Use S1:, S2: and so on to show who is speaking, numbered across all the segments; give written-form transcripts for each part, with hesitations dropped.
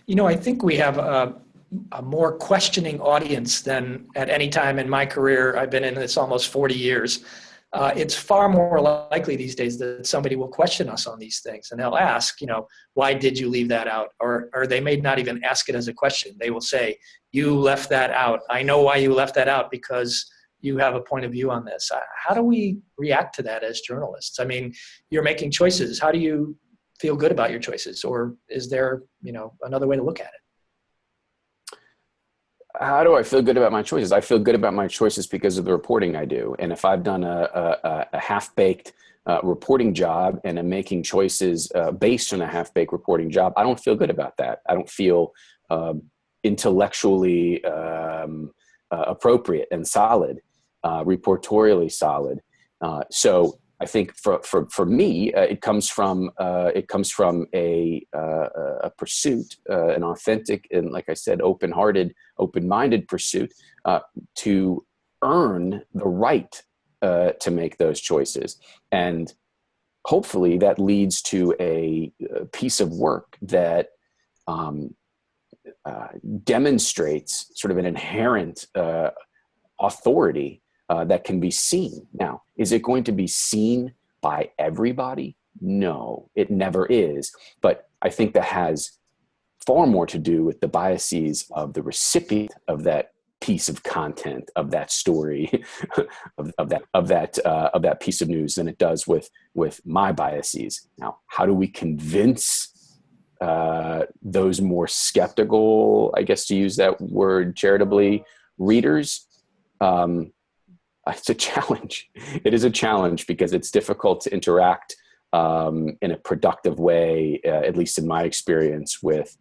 S1: I think we have a more questioning audience than at any time in my career. I've been in this almost 40 years. It's far more likely these days that somebody will question us on these things, and they'll ask, why did you leave that out? Or they may not even ask it as a question. They will say, you left that out. I know why you left that out, because you have a point of view on this. How do we react to that as journalists? I mean, you're making choices. How do you feel good about your choices? Or is there, another way to look at it?
S2: How do I feel good about my choices? I feel good about my choices because of the reporting I do. And if I've done a half-baked reporting job and I'm making choices based on a half-baked reporting job, I don't feel good about that. I don't feel intellectually appropriate and solid, reportorially solid. So I think for me, it comes from a pursuit, an authentic and, like I said, open-hearted, open-minded pursuit to earn the right to make those choices, and hopefully that leads to a piece of work that demonstrates sort of an inherent authority that can be seen. Now, is it going to be seen by everybody? No, it never is. But I think that has far more to do with the biases of the recipient of that piece of content, of that story, of that piece of news than it does with my biases. Now, how do we convince those more skeptical, I guess to use that word charitably, readers? It's a challenge. It is a challenge because it's difficult to interact in a productive way, at least in my experience, with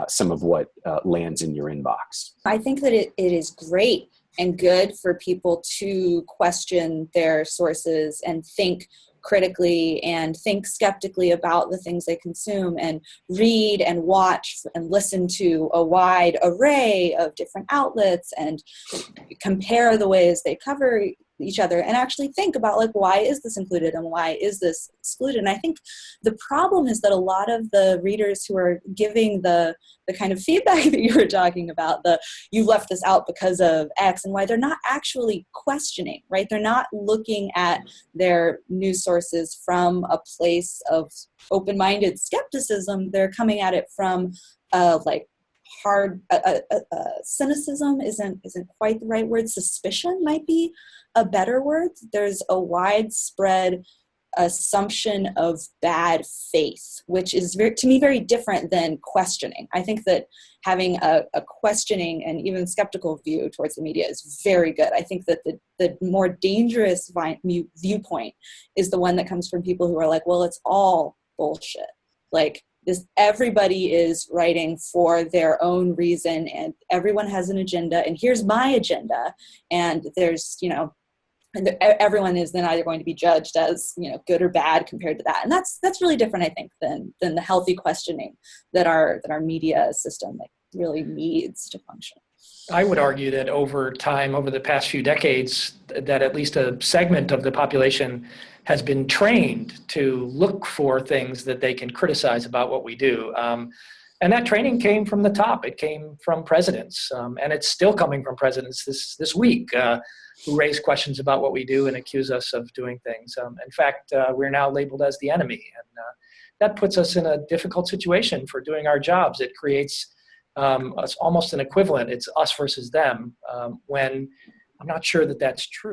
S2: some of what lands in your inbox.
S3: I think that it is great and good for people to question their sources and think critically and think skeptically about the things they consume, and read and watch and listen to a wide array of different outlets and compare the ways they cover each other and actually think about, like, why is this included and why is this excluded? And I think the problem is that a lot of the readers who are giving the kind of feedback that you were talking about, you left this out because of X and Y, they're not actually questioning, right? They're not looking at their news sources from a place of open-minded skepticism. They're coming at it from hard cynicism isn't quite the right word. Suspicion might be a better word. There's a widespread assumption of bad faith, which is to me very different than questioning. I think that having a questioning and even skeptical view towards the media is very good. I think that the more dangerous viewpoint is the one that comes from people who are like, well, it's all bullshit. Like, this, everybody is writing for their own reason and everyone has an agenda, and here's my agenda, and there's, and everyone is then either going to be judged as, good or bad compared to that. And that's really different, I think, than the healthy questioning that our media system really needs to function.
S1: I would argue that over time, over the past few decades, that at least a segment of the population has been trained to look for things that they can criticize about what we do. And that training came from the top. It came from presidents, and it's still coming from presidents this week who raise questions about what we do and accuse us of doing things. In fact, we're now labeled as the enemy, and that puts us in a difficult situation for doing our jobs. It creates almost an equivalent. It's us versus them, when I'm not sure that that's true.